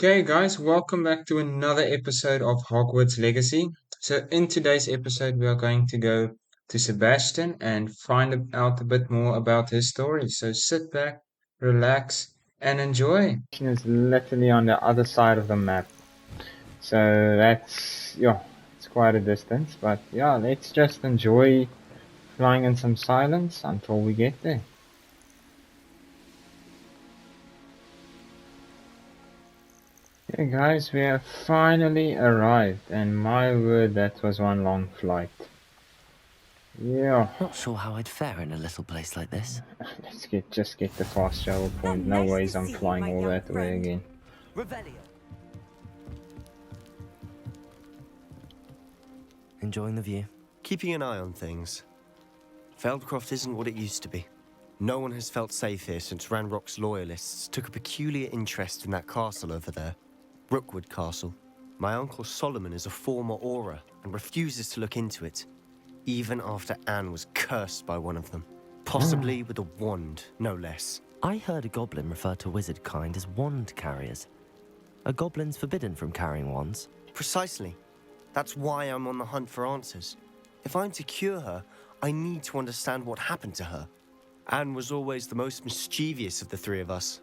Okay, guys, welcome back to another episode of Hogwarts Legacy. So, in today's episode, we are going to go to Sebastion and find out a bit more about his story. So, sit back, relax, and enjoy. Is literally on the other side of the map. So, it's quite a distance. But yeah, let's just enjoy flying in some silence until we get there. Okay guys, we have finally arrived, and my word, that was one long flight. Yeah. Not sure how I'd fare in a little place like this. Let's just get the fast travel point. No ways I'm flying all that way again. Enjoying the view? Keeping an eye on things. Feldcroft isn't what it used to be. No one has felt safe here since Ranrock's loyalists took a peculiar interest in that castle over there. Rookwood Castle. My uncle Solomon is a former Auror and refuses to look into it, even after Anne was cursed by one of them. Possibly with a wand, no less. I heard a goblin refer to wizard kind as wand carriers. Are goblins forbidden from carrying wands? Precisely. That's why I'm on the hunt for answers. If I'm to cure her, I need to understand what happened to her. Anne was always the most mischievous of the three of us.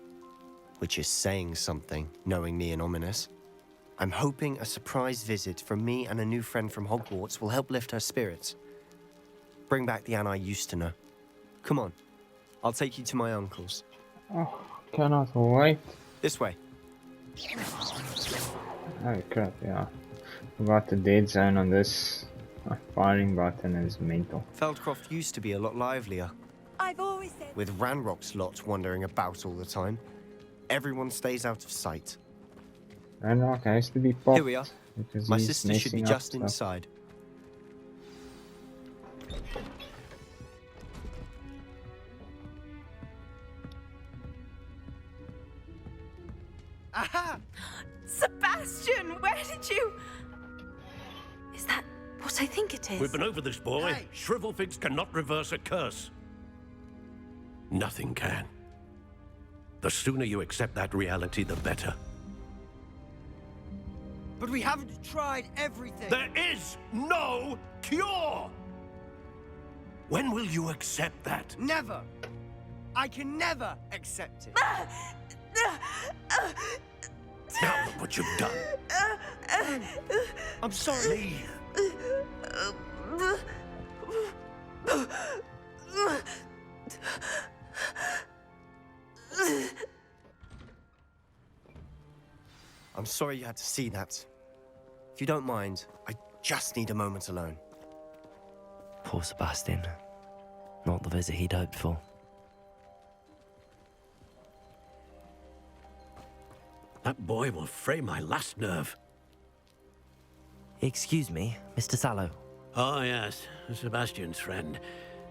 Which is saying something, knowing me and ominous. I'm hoping a surprise visit from me and a new friend from Hogwarts will help lift her spirits. Bring back the Anne I used to know. Come on, I'll take you to my uncle's. Oh, cannot wait. This way. Oh crap, yeah. Forgot the dead zone on this. Firing button is mental. Feldcroft used to be a lot livelier. I've always said... With Ranrock's lot wandering about all the time. Everyone stays out of sight. Ranrock has to be popped. Here we are. Because My he's sister should be messing up just stuff. inside. Aha! Sebastion, where did you... Is that what I think it is? We've been over this, boy. Hey. Shrivelfigs cannot reverse a curse. Nothing can. The sooner you accept that reality, the better. But we haven't tried everything. There is no cure! When will you accept that? Never. I can never accept it. Now look what you've done. I'm sorry. I'm sorry you had to see that. If you don't mind, I just need a moment alone. Poor Sebastian. Not the visit he'd hoped for. That boy will fray my last nerve. Excuse me, Mr. Sallow. Oh, yes, Sebastian's friend.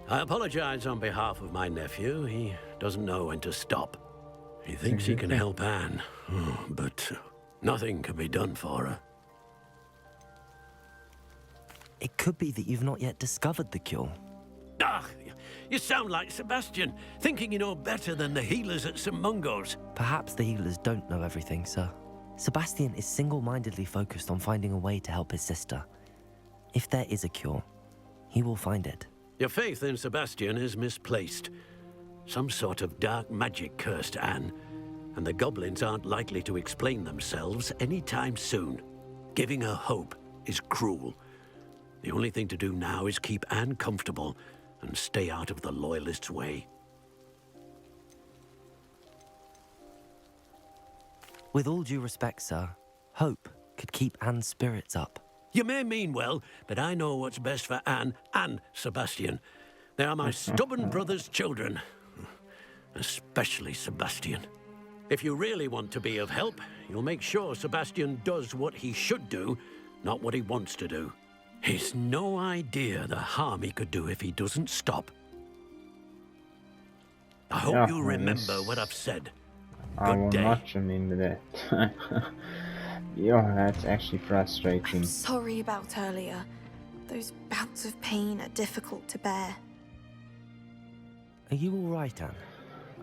I apologize on behalf of my nephew. He doesn't know when to stop. He thinks he can help Anne, but nothing can be done for her. It could be that you've not yet discovered the cure. Ah, you sound like Sebastian, thinking you know better than the healers at St. Mungo's. Perhaps the healers don't know everything, sir. Sebastian is single-mindedly focused on finding a way to help his sister. If there is a cure, he will find it. Your faith in Sebastian is misplaced. Some sort of dark magic cursed Anne, and the goblins aren't likely to explain themselves anytime soon. Giving her hope is cruel. The only thing to do now is keep Anne comfortable and stay out of the Loyalists' way. With all due respect, sir, hope could keep Anne's spirits up. You may mean well, but I know what's best for Anne and Sebastian. They are my stubborn brother's children. Especially Sebastian. If you really want to be of help, you'll make sure Sebastian does what he should do, not what he wants to do. He's no idea the harm he could do if he doesn't stop. I hope you'll remember what I've said. I will Good day. not remember that. Yeah, that's actually frustrating. I'm sorry about earlier. Those bouts of pain are difficult to bear. Are you all right, Anne?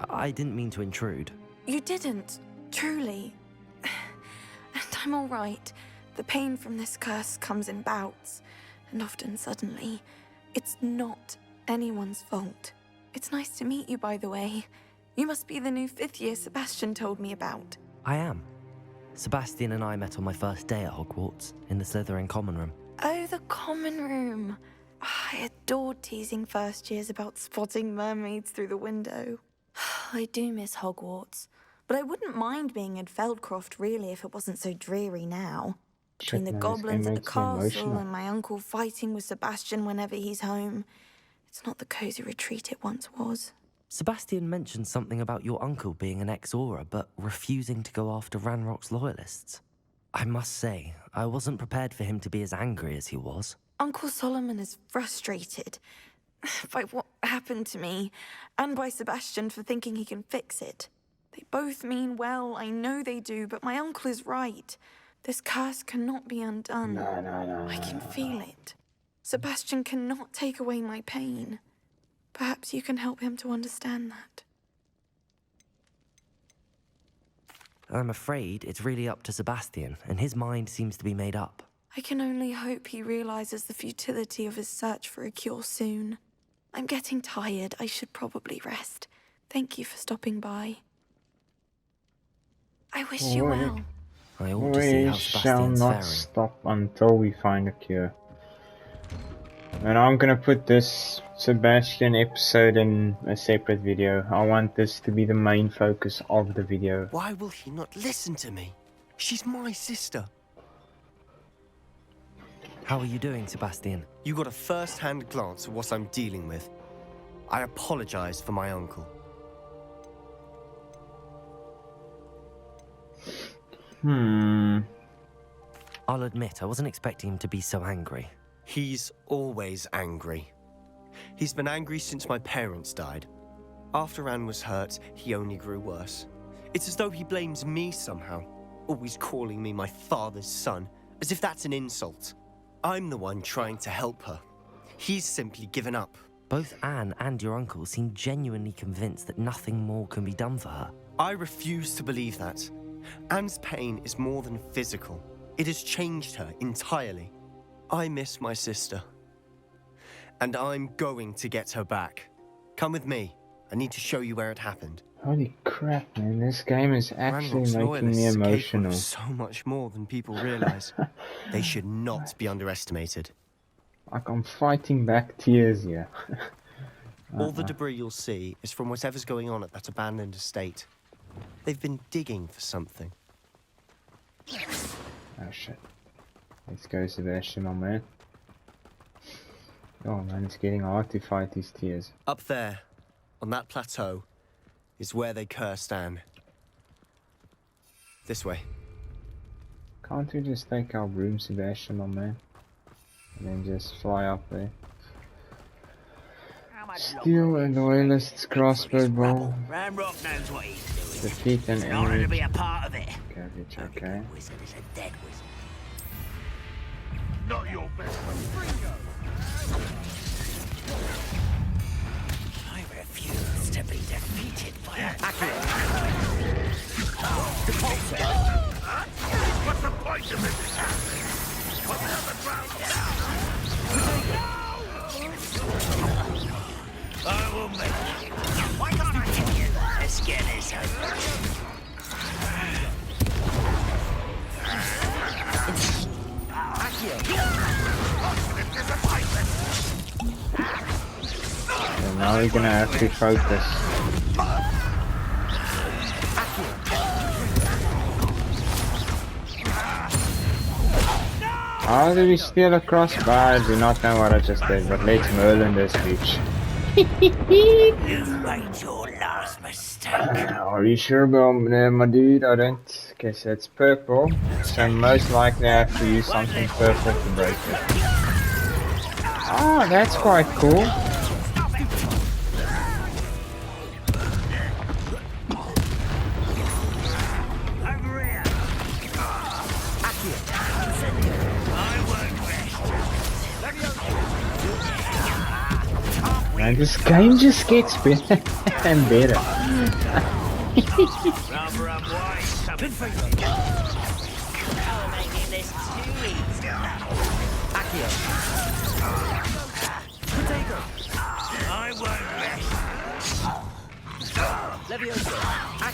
I didn't mean to intrude. You didn't, truly. I'm all right. The pain from this curse comes in bouts, and often suddenly. It's not anyone's fault. It's nice to meet you, by the way. You must be the new 5th year Sebastion told me about. I am. Sebastion and I met on my first day at Hogwarts, in the Slytherin common room. Oh, the common room. I adored teasing first years about spotting mermaids through the window. I do miss Hogwarts, but I wouldn't mind being in Feldcroft really if it wasn't so dreary now. Between the goblins at the castle and my uncle fighting with Sebastion whenever he's home. It's not the cozy retreat it once was. Sebastion mentioned something about your uncle being an ex-Auror, but refusing to go after Ranrock's loyalists. I must say, I wasn't prepared for him to be as angry as he was. Uncle Solomon is frustrated by what happened to me, and by Sebastion for thinking he can fix it. They both mean well, I know they do, but my uncle is right. This curse cannot be undone. No. I can feel it. Sebastion cannot take away my pain. Perhaps you can help him to understand that. I'm afraid it's really up to Sebastion, and his mind seems to be made up. I can only hope he realizes the futility of his search for a cure soon. I'm getting tired. I should probably rest. Thank you for stopping by. I wish you well. I ought to see how We shall Sebastion's not faring. stop until we find a cure. And I'm gonna put this Sebastion episode in a separate video. I want this to be the main focus of the video. Why will he not listen to me? She's my sister. How are you doing, Sebastion? You got a first-hand glance at what I'm dealing with. I apologize for my uncle. I'll admit, I wasn't expecting him to be so angry. He's always angry. He's been angry since my parents died. After Anne was hurt, he only grew worse. It's as though he blames me somehow, always calling me my father's son, as if that's an insult. I'm the one trying to help her. He's simply given up. Both Anne and your uncle seem genuinely convinced that nothing more can be done for her. I refuse to believe that. Anne's pain is more than physical. It has changed her entirely. I miss my sister. And I'm going to get her back. Come with me. I need to show you where it happened. Holy crap, man, this game is actually Ranrock's making me loyalists are capable emotional. of so much more than people realize. They should not be underestimated. Like I'm fighting back tears here. All the debris you'll see is from whatever's going on at that abandoned estate. They've been digging for something. Oh shit. Let's go, Sebastion, my man. Oh man, it's getting hard to fight these tears. Up there, on that plateau, is where they cursed Anne. This way. Can't we just take our broom, Sebastion, my man? And then just fly up there. Steal a loyalist's crossbow bow. Ranrock knows what he's doing. Defeat an In order to enemy. be a part of it. Cabbage, okay. Wizard is a dead wizard. Not your best friend. I refuse to be defeated by a What's the point of it? Put me on the ground. I will make you. Why can't I hit you? Let's get this over. So now we're gonna have to focus. How do we steal a crossbow? I do not know what I just did, but let's Merlin this bitch. You've made your last mistake. Are you sure about my dude? I don't. Okay, so it's purple. So most likely I have to use something purple to break it. Ah, that's quite cool. Over here. I won't rest. Man, this game just gets better and better. Rather unwise. Good for you.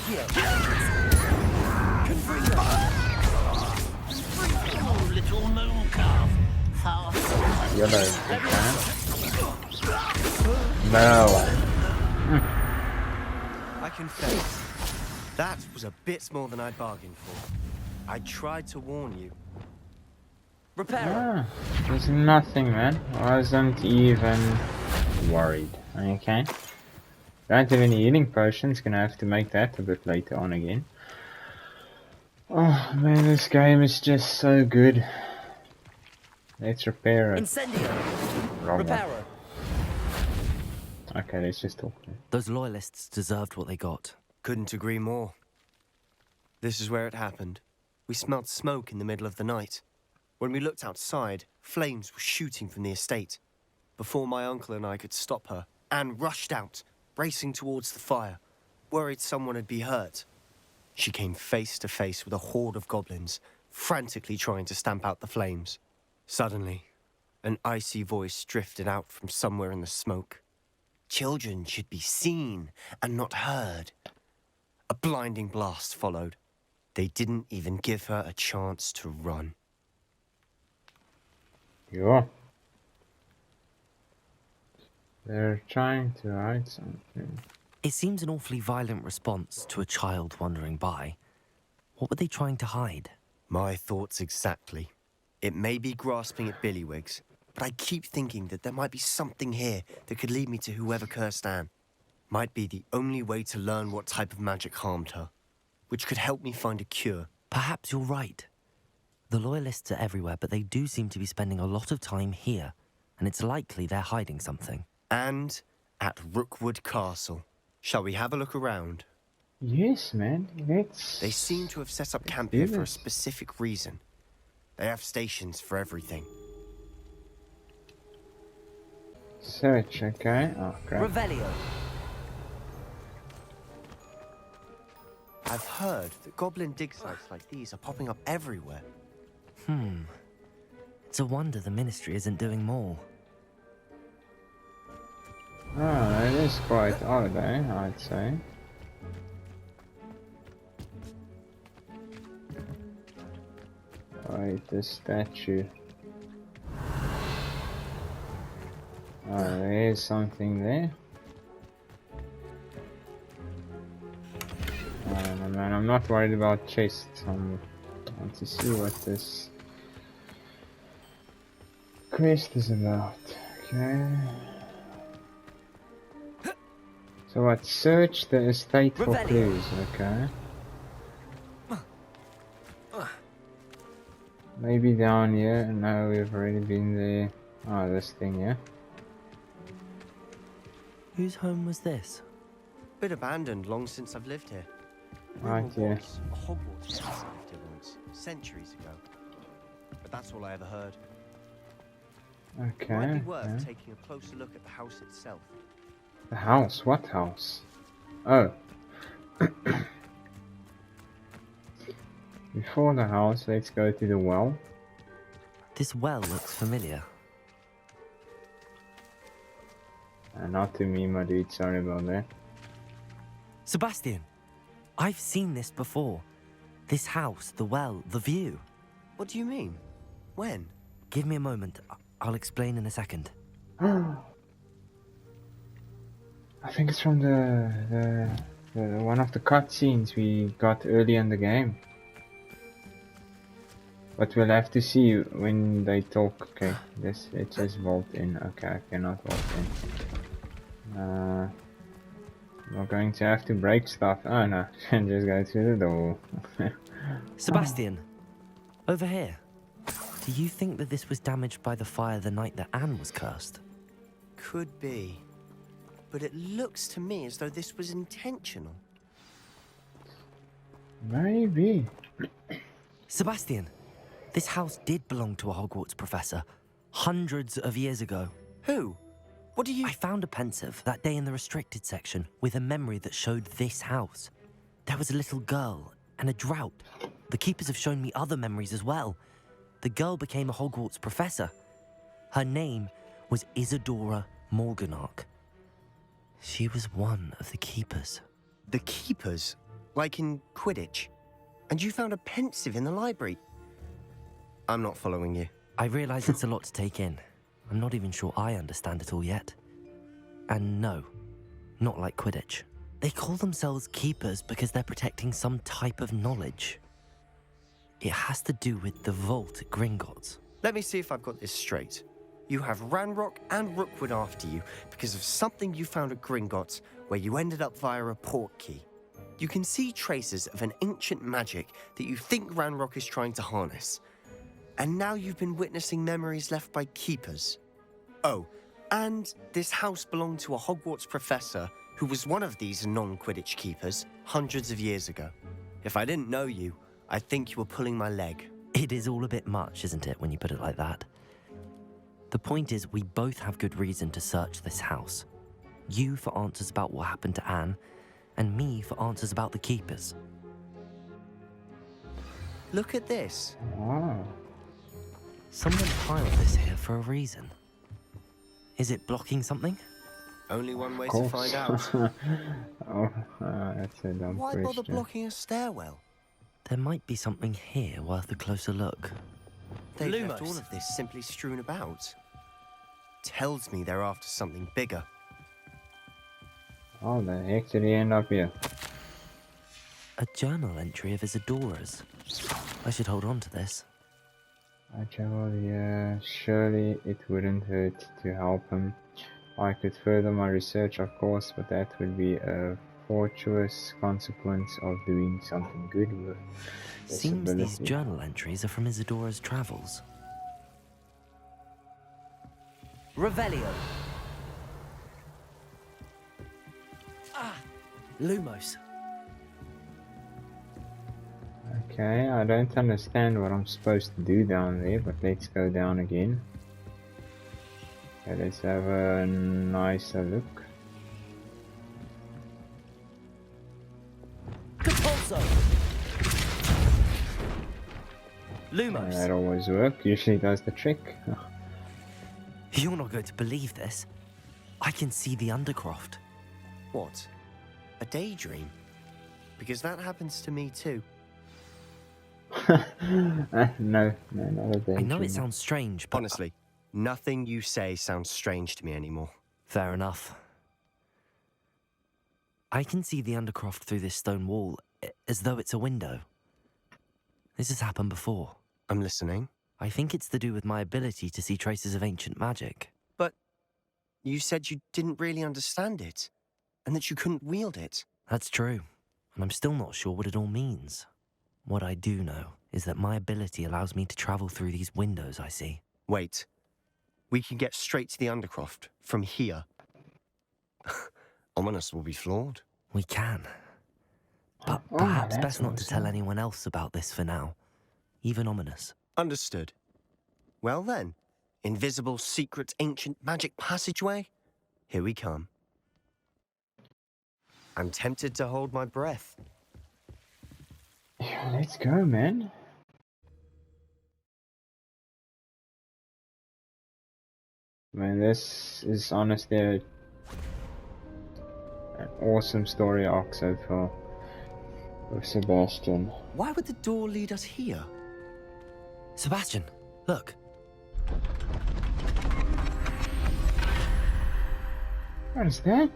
Oh, little moon calf. Fast. Yellow, okay. No. I confess, that was a bit more than I'd bargained for. I tried to warn you. Repairer! There's nothing, man. I wasn't even worried. Okay. Don't have any healing potions. Gonna have to make that a bit later on again. Oh man, this game is just so good. Let's repair it. Incendio! Wrong one. Repairer! Okay, let's just talk. Those loyalists deserved what they got. Couldn't agree more. This is where it happened. We smelled smoke in the middle of the night. When we looked outside, flames were shooting from the estate. Before my uncle and I could stop her, Anne rushed out, racing towards the fire, worried someone had been hurt. She came face to face with a horde of goblins, frantically trying to stamp out the flames. Suddenly, an icy voice drifted out from somewhere in the smoke. Children should be seen and not heard. A blinding blast followed. They didn't even give her a chance to run. Yeah. They're trying to hide something. It seems an awfully violent response to a child wandering by. What were they trying to hide? My thoughts exactly. It may be grasping at Billywigs, but I keep thinking that there might be something here that could lead me to whoever cursed Anne. Might be the only way to learn what type of magic harmed her, which could help me find a cure. Perhaps you're right. The loyalists are everywhere, but they do seem to be spending a lot of time here, and it's likely they're hiding something. And at Rookwood Castle. Shall we have a look around? Yes, man. Let's. They seem to have set up camp here for a specific reason. They have stations for everything. Search, okay. Oh, crap. Revelio! I've heard that goblin dig sites like these are popping up everywhere. It's a wonder the Ministry isn't doing more. Oh, it is quite odd, I'd say. Right, the statue. Oh, there is something there. I don't know, man. I'm not worried about chests. I want to see what this quest is about. Okay. So what? Search the estate for clues. Okay. Maybe down here. No, we've already been there. Oh, this thing here. Whose home was this? Been abandoned long since I've lived here. Right, yeah. A Hogwarts Legacy lived here once, centuries ago. But that's all I ever heard. Okay. Might be worth Okay. taking a closer look at the house itself. The house? What house? Oh. Before the house, let's go to the well. This well looks familiar. Not to me, my dude. Sorry about that. Sebastion! I've seen this before. This house, the well, the view. What do you mean? When? Give me a moment. I'll explain in a second. I think it's from the one of the cutscenes we got early in the game. But we'll have to see when they talk. Okay, this it says vault in. Okay, I cannot vault in. We're going to have to break stuff. Oh no, can just go through the door. Sebastion, over here. Do you think that this was damaged by the fire the night that Anne was cursed? Could be. But it looks to me as though this was intentional. Maybe. Sebastion, this house did belong to a Hogwarts professor hundreds of years ago. Who? What do you... I found a pensive that day in the restricted section with a memory that showed this house. There was a little girl and a drought. The keepers have shown me other memories as well. The girl became a Hogwarts professor. Her name was Isadora Morganach. She was one of the keepers. The keepers? Like in Quidditch. And you found a pensive in the library. I'm not following you. I realize it's a lot to take in. I'm not even sure I understand it all yet. And no, not like Quidditch. They call themselves keepers because they're protecting some type of knowledge. It has to do with the vault at Gringotts. Let me see if I've got this straight. You have Ranrock and Rookwood after you because of something you found at Gringotts where you ended up via a portkey. You can see traces of an ancient magic that you think Ranrock is trying to harness. And now you've been witnessing memories left by keepers. Oh, and this house belonged to a Hogwarts professor who was one of these non-Quidditch keepers hundreds of years ago. If I didn't know you, I'd think you were pulling my leg. It is all a bit much, isn't it, when you put it like that? The point is, we both have good reason to search this house. You for answers about what happened to Anne, and me for answers about the keepers. Look at this. Oh. Someone piled this here for a reason. Is it blocking something? Only one way Of to course. find out. That's a dumb Why question. bother blocking a stairwell? There might be something here worth a closer look. They've left Lumos. all of this simply strewn about. Tells me they're after something bigger. How the heck did he end up here? A journal entry of Isadora's. I should hold on to this. I travel here. Surely it wouldn't hurt to help him. I could further my research, of course, but that would be a fortuitous consequence of doing something good with this Seems these ability. journal entries are from Isadora's travels. Revelio. Lumos. Okay, I don't understand what I'm supposed to do down there, but let's go down again. Okay, let's have a nicer look. Capulso. Lumos. That always works, usually does the trick. You're not going to believe this. I can see the Undercroft. What? A daydream? Because that happens to me too. No, not a daydream. I know it sounds strange, but... Honestly, nothing you say sounds strange to me anymore. Fair enough. I can see the Undercroft through this stone wall, as though it's a window. This has happened before. I'm listening. I think it's to do with my ability to see traces of ancient magic. But you said you didn't really understand it, and that you couldn't wield it. That's true, and I'm still not sure what it all means. What I do know is that my ability allows me to travel through these windows I see. Wait. We can get straight to the Undercroft from here. Ominous will be floored. We can. But Oh, perhaps that's best not to tell awesome. anyone else about this for now. Even Ominous. Understood. Well then, invisible, secret, ancient magic passageway? Here we come. I'm tempted to hold my breath. Yeah, let's go, man. Man, this is honestly an awesome story arc so far with Sebastion. Why would the door lead us here? Sebastion, look. What is that?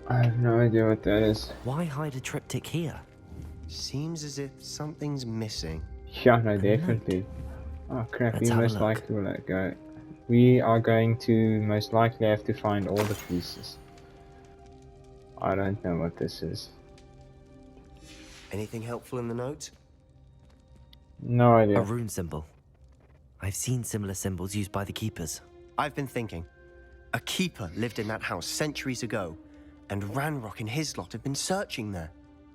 I have no idea what that is. Why hide a triptych here? Seems as if something's missing. Yeah, no, definitely. Oh crap, Let's we have a most look. likely will let go. We are going to most likely have to find all the pieces. I don't know what this is. Anything helpful in the note? No A idea. rune symbol. I've seen similar symbols used by the keepers. I've been thinking. A keeper lived in that house centuries ago, and Ranrock and his lot have been searching there.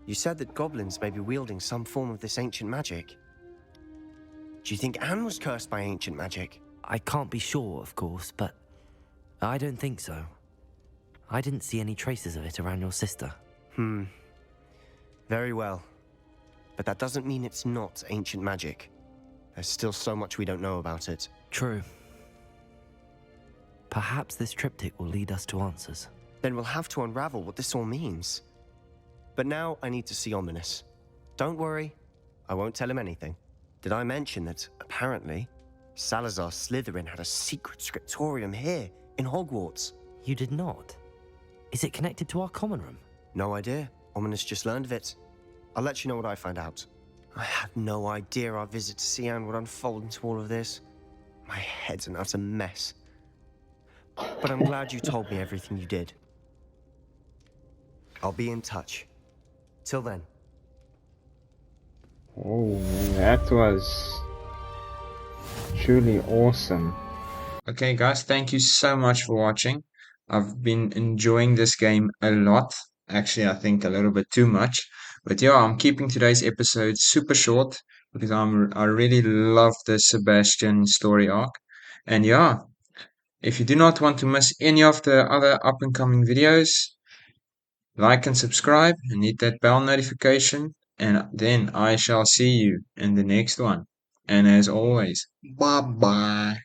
You said that goblins may be wielding some form of this ancient magic. Do you think Anne was cursed by ancient magic? I can't be sure, of course, but I don't think so. I didn't see any traces of it around your sister. Very well. But that doesn't mean it's not ancient magic. There's still so much we don't know about it. True. Perhaps this triptych will lead us to answers. Then we'll have to unravel what this all means. But now I need to see Ominous. Don't worry, I won't tell him anything. Did I mention that, apparently, Salazar Slytherin had a secret scriptorium here, in Hogwarts? You did not? Is it connected to our common room? No idea. Ominous just learned of it. I'll let you know what I find out. I had no idea our visit to Cian would unfold into all of this. My head's an utter mess. But I'm glad you told me everything you did. I'll be in touch. Till then. Oh, that was truly awesome. Okay guys, thank you so much for watching. I've been enjoying this game a lot. Actually, I think a little bit too much. But yeah, I'm keeping today's episode super short because I really love the Sebastion story arc. And yeah, if you do not want to miss any of the other up and coming videos, like and subscribe and hit that bell notification. And then I shall see you in the next one. And as always, bye bye.